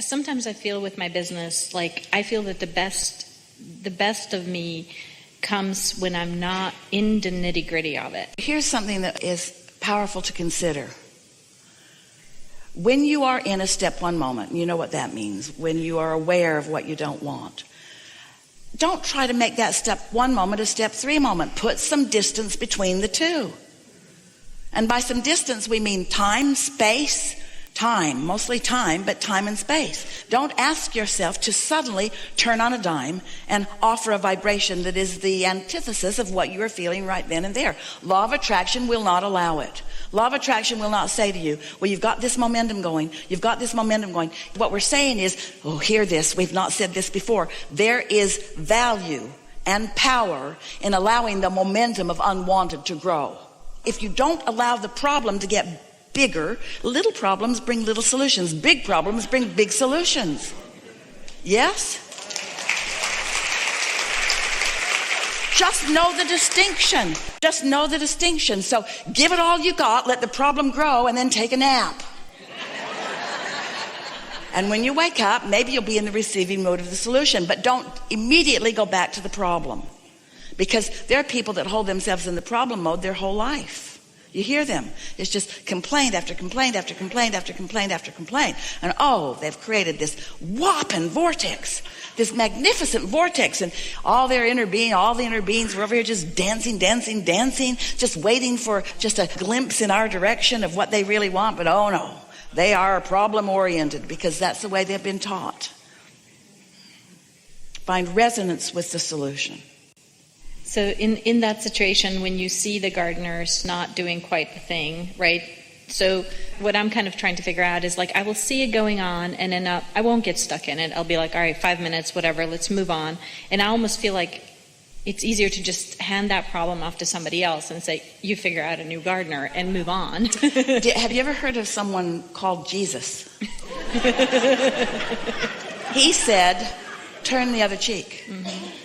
sometimes I feel with my business, like I feel that the best of me comes when I'm not in the nitty-gritty of it. Here's something that is powerful to consider. When you are in a step one moment, you know what that means, when you are aware of what you don't want, don't try to make that step one moment a step three moment. Put some distance between the two. And by some distance, we mean time, space, time, mostly time, but time and space. Don't ask yourself to suddenly turn on a dime and offer a vibration that is the antithesis of what you are feeling right then and there. Law of attraction will not allow it. Law of attraction will not say to you, well, you've got this momentum going. You've got this momentum going. What we're saying is, oh, hear this. We've not said this before. There is value and power in allowing the momentum of unwanted to grow. If you don't allow the problem to get bigger, little problems bring little solutions. Big problems bring big solutions. Yes? Just know the distinction. Just know the distinction. So give it all you got, let the problem grow, and then take a nap. And when you wake up, maybe you'll be in the receiving mode of the solution, but don't immediately go back to the problem. Because there are people that hold themselves in the problem mode their whole life. You hear them. It's just complaint after complaint after complaint after complaint after complaint. And they've created this whopping vortex, this magnificent vortex. And all the inner beings were over here just dancing, just waiting for just a glimpse in our direction of what they really want. But oh no, they are problem oriented because that's the way they've been taught. Find resonance with the solution. So in that situation, when you see the gardeners not doing quite the thing, right? So what I'm kind of trying to figure out is like, I will see it going on and then I won't get stuck in it. I'll be like, all right, 5 minutes, whatever, let's move on. And I almost feel like it's easier to just hand that problem off to somebody else and say, you figure out a new gardener and move on. Have you ever heard of someone called Jesus? He said, turn the other cheek. Mm-hmm.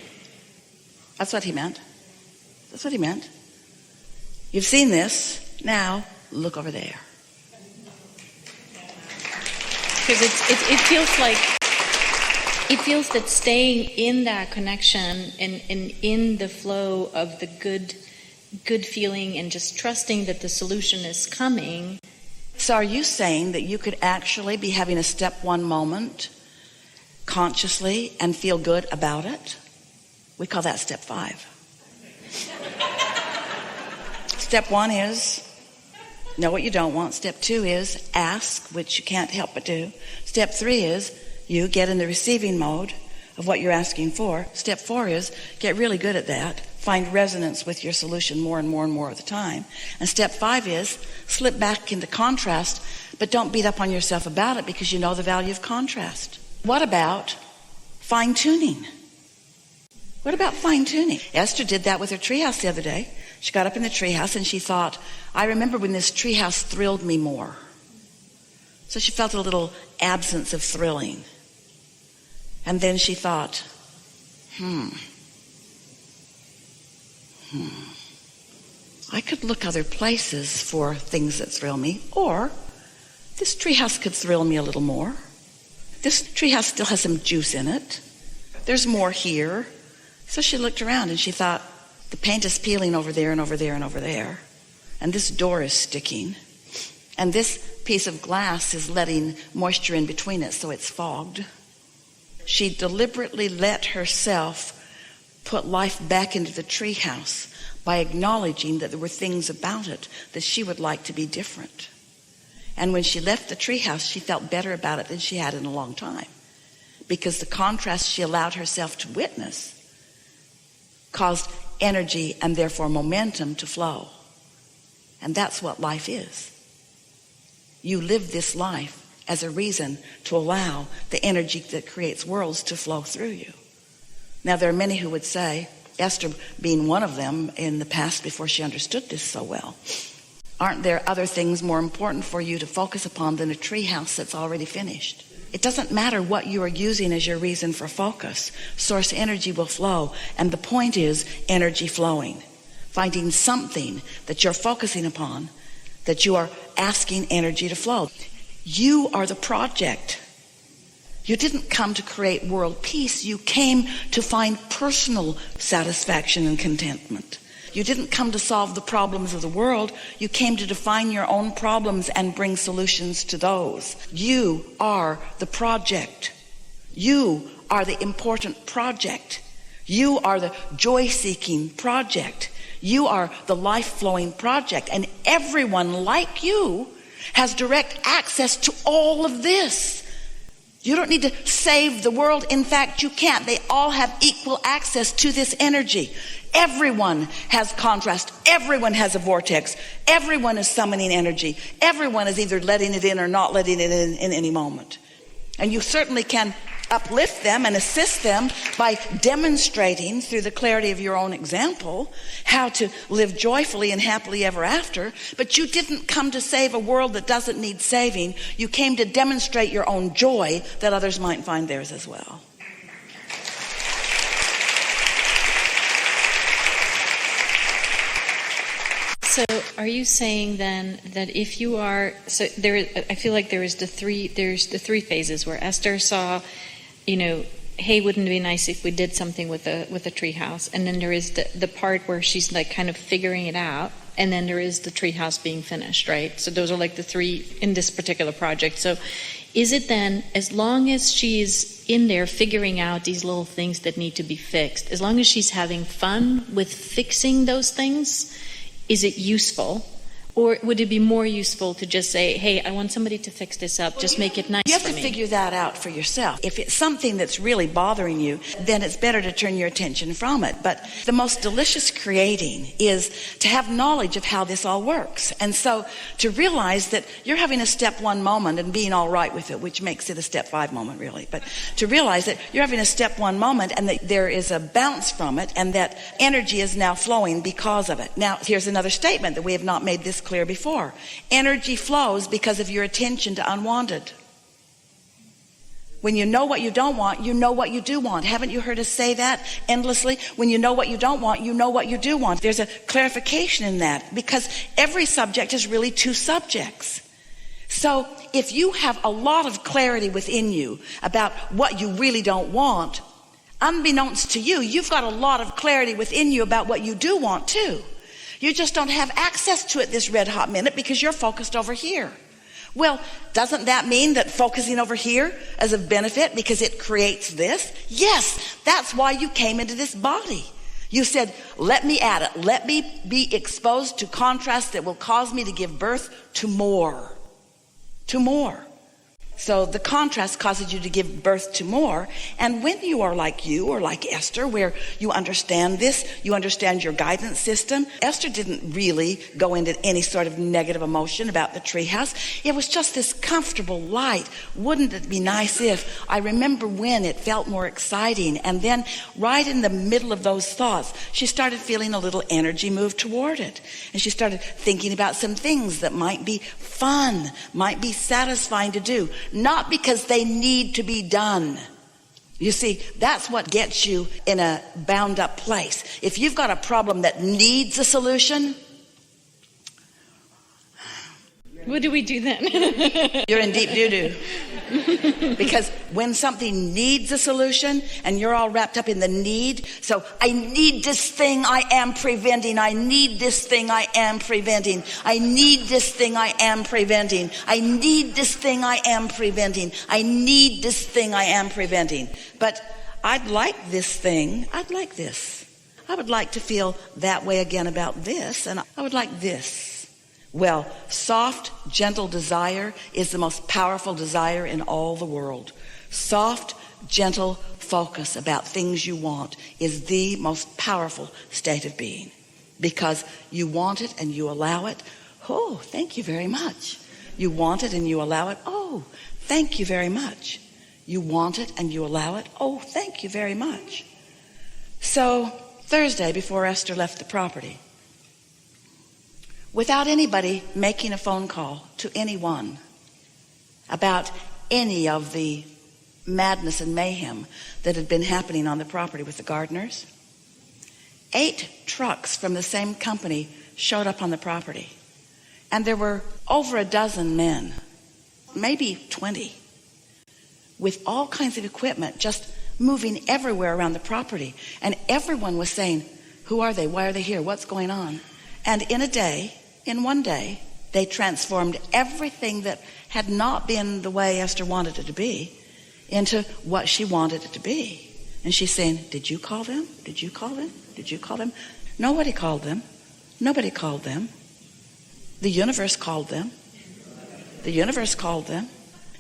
That's what he meant. That's what he meant. You've seen this. Now look over there. Because it feels that staying in that connection and in the flow of the good feeling and just trusting that the solution is coming. So are you saying that you could actually be having a step one moment consciously and feel good about it? We call that step 5. Step 1 is know what you don't want. Step 2 is ask, which you can't help but do. Step 3 is you get in the receiving mode of what you're asking for. Step 4 is get really good at that. Find resonance with your solution more and more and more of the time. And step 5 is slip back into contrast, but don't beat up on yourself about it because you know the value of contrast. What about fine-tuning? What about fine-tuning? Esther did that with her treehouse the other day. She got up in the treehouse and she thought, I remember when this treehouse thrilled me more. So she felt a little absence of thrilling. And then she thought, I could look other places for things that thrill me, or this treehouse could thrill me a little more. This treehouse still has some juice in it. There's more here. So she looked around and she thought, the paint is peeling over there and over there and over there. And this door is sticking. And this piece of glass is letting moisture in between it, so it's fogged. She deliberately let herself put life back into the treehouse by acknowledging that there were things about it that she would like to be different. And when she left the treehouse, she felt better about it than she had in a long time. Because the contrast she allowed herself to witness caused energy and therefore momentum to flow. And that's what life is. You live this life as a reason to allow the energy that creates worlds to flow through you. Now, there are many who would say, Esther being one of them in the past before she understood this so well, aren't there other things more important for you to focus upon than a treehouse that's already finished? It doesn't matter what you are using as your reason for focus. Source energy will flow. And the point is energy flowing. Finding something that you're focusing upon, that you are asking energy to flow. You are the project. You didn't come to create world peace. You came to find personal satisfaction and contentment. You didn't come to solve the problems of the world. You came to define your own problems and bring solutions to those. You are the project. You are the important project. You are the joy-seeking project. You are the life-flowing project. And everyone like you has direct access to all of this. You don't need to save the world. In fact, you can't. They all have equal access to this energy. Everyone has contrast. Everyone has a vortex. Everyone is summoning energy. Everyone is either letting it in or not letting it in any moment. And you certainly can uplift them and assist them by demonstrating through the clarity of your own example how to live joyfully and happily ever after. But you didn't come to save a world that doesn't need saving. You came to demonstrate your own joy that others might find theirs as well. So are you saying then that if you are, so there, I feel like there's the three phases where Esther saw, hey, wouldn't it be nice if we did something with a tree house? And then there is the part where she's like kind of figuring it out. And then there is the tree house being finished, right? So those are like the three in this particular project. So is it then, as long as she's in there figuring out these little things that need to be fixed, as long as she's having fun with fixing those things, is it useful? Or would it be more useful to just say, hey, I want somebody to fix this up, just make it nice for me? You have to figure that out for yourself. If it's something that's really bothering you, then it's better to turn your attention from it. But the most delicious creating is to have knowledge of how this all works. And so to realize that you're having a step 1 moment and being all right with it, which makes it a step 5 moment really. But to realize that you're having a step 1 moment and that there is a bounce from it and that energy is now flowing because of it. Now, here's another statement that we have not made this clear before. Energy flows because of your attention to unwanted. When you know what you don't want, you know what you do want. Haven't you heard us say that endlessly? When you know what you don't want, you know what you do want. There's a clarification in that because every subject is really 2 subjects. So if you have a lot of clarity within you about what you really don't want, unbeknownst to you, you've got a lot of clarity within you about what you do want too. You just don't have access to it this red hot minute because you're focused over here. Well, doesn't that mean that focusing over here is of benefit because it creates this? Yes, that's why you came into this body. You said, let me at it. Let me be exposed to contrast that will cause me to give birth to more. To more. So the contrast causes you to give birth to more. And when you are like you or like Esther, where you understand this, you understand your guidance system. Esther didn't really go into any sort of negative emotion about the treehouse. It was just this comfortable light. Wouldn't it be nice if? I remember when it felt more exciting. And then right in the middle of those thoughts, she started feeling a little energy move toward it. And she started thinking about some things that might be fun, might be satisfying to do. Not because they need to be done. You see, that's what gets you in a bound up place. If you've got a problem that needs a solution, what do we do then? You're in deep doo-doo. Because when something needs a solution and you're all wrapped up in the need, so I need this thing I am preventing. I need this thing I am preventing. I need this thing I am preventing. I need this thing I am preventing. I need this thing I am preventing. But I'd like this thing. I'd like this. I would like to feel that way again about this. And I would like this. Well, soft, gentle desire is the most powerful desire in all the world. Soft, gentle focus about things you want is the most powerful state of being. Because you want it and you allow it. Oh, thank you very much. You want it and you allow it. Oh, thank you very much. You want it and you allow it. Oh, thank you very much. So, Thursday, before Esther left the property, without anybody making a phone call to anyone about any of the madness and mayhem that had been happening on the property with the gardeners, 8 trucks from the same company showed up on the property. And there were over a dozen men, maybe 20, with all kinds of equipment just moving everywhere around the property. And everyone was saying, who are they? Why are they here? What's going on? And in one day, they transformed everything that had not been the way Esther wanted it to be into what she wanted it to be. And she's saying, did you call them? Did you call them? Did you call them? Nobody called them. Nobody called them. The universe called them. The universe called them.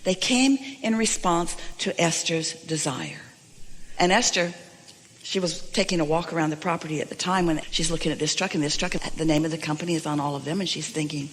They came in response to Esther's desire. And Esther, she was taking a walk around the property at the time when she's looking at this truck, and this truck, the name of the company is on all of them, and she's thinking,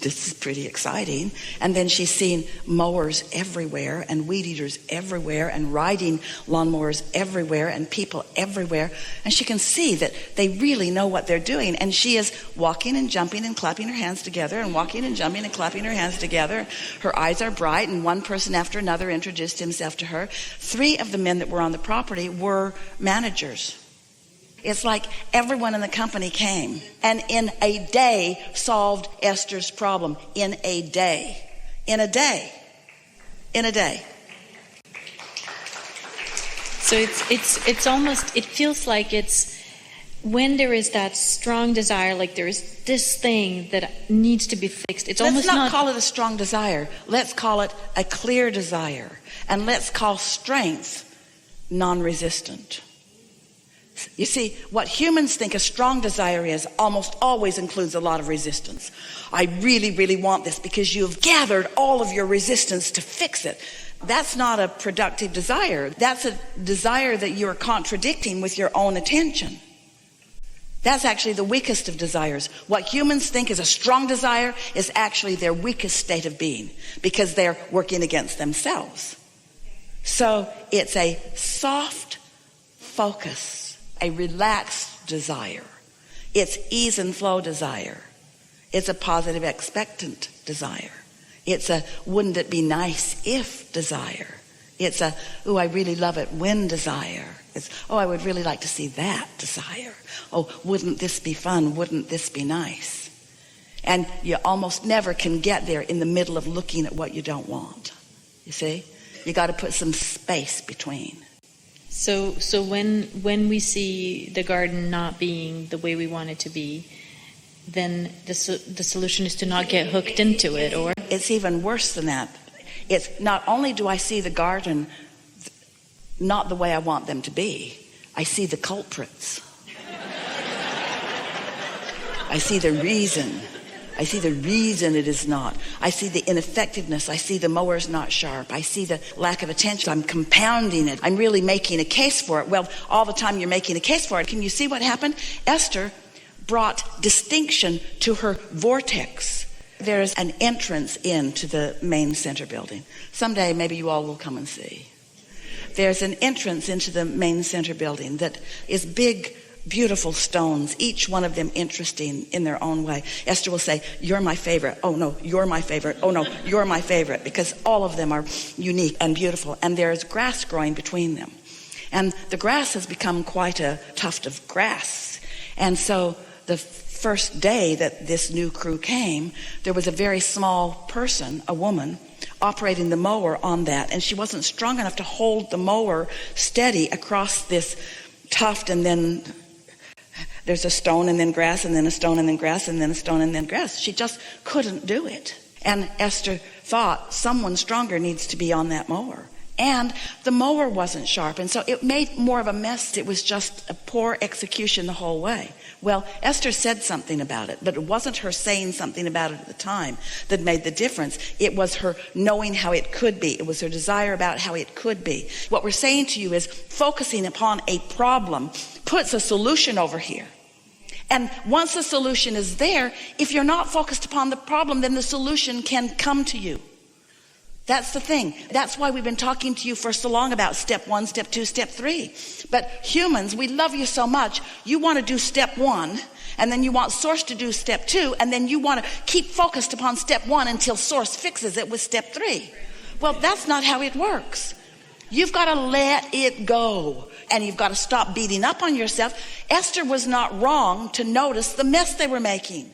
this is pretty exciting. And then she's seeing mowers everywhere and weed eaters everywhere and riding lawnmowers everywhere and people everywhere. And she can see that they really know what they're doing. And she is walking and jumping and clapping her hands together and walking and jumping and clapping her hands together. Her eyes are bright, and one person after another introduced himself to her. 3 of the men that were on the property were managers. It's like everyone in the company came and in a day solved Esther's problem. In a day. In a day. In a day. So it's almost, it feels like it's when there is that strong desire, like there is this thing that needs to be fixed. It's almost Let's not call it a strong desire. Let's call it a clear desire. And let's call strength non-resistant. You see, what humans think a strong desire is almost always includes a lot of resistance. I really, really want this because you've gathered all of your resistance to fix it. That's not a productive desire. That's a desire that you're contradicting with your own attention. That's actually the weakest of desires. What humans think is a strong desire is actually their weakest state of being because they're working against themselves. So it's a soft focus. A relaxed desire. It's ease and flow desire. It's a positive expectant desire. It's a wouldn't it be nice if desire. It's a I really love it when desire. It's I would really like to see that desire. Oh, wouldn't this be fun? Wouldn't this be nice? And you almost never can get there in the middle of looking at what you don't want. You see? You got to put some space between. So when we see the garden not being the way we want it to be, then the solution is to not get hooked into it, or? It's even worse than that. It's not only do I see the garden not the way I want them to be, I see the culprits. I see the reason. I see the reason it is not. I see the ineffectiveness. I see the mower's not sharp. I see the lack of attention. I'm compounding it. I'm really making a case for it. Well, all the time you're making a case for it. Can you see what happened? Esther brought distinction to her vortex. There's an entrance into the main center building. Someday maybe you all will come and see. There's an entrance into the main center building that is big, beautiful stones, each one of them interesting in their own way. Esther will say, you're my favorite. Oh no, you're my favorite. Oh no, you're my favorite, because all of them are unique and beautiful, and there's grass growing between them. And the grass has become quite a tuft of grass. And so the first day that this new crew came, there was a very small person, a woman, operating the mower on that, and she wasn't strong enough to hold the mower steady across this tuft, and then there's a stone and then grass and then a stone and then grass and then a stone and then grass. She just couldn't do it. And Esther thought someone stronger needs to be on that mower. And the mower wasn't sharp, and so it made more of a mess. It was just a poor execution the whole way. Well, Esther said something about it, but it wasn't her saying something about it at the time that made the difference. It was her knowing how it could be. It was her desire about how it could be. What we're saying to you is focusing upon a problem puts a solution over here. And once the solution is there, if you're not focused upon the problem, then the solution can come to you. That's the thing. That's why we've been talking to you for so long about step 1, step 2, step 3. But humans, we love you so much. You want to do step 1, and then you want Source to do step 2, and then you want to keep focused upon step 1 until Source fixes it with step 3. Well, that's not how it works. You've got to let it go, and you've got to stop beating up on yourself. Esther was not wrong to notice the mess they were making.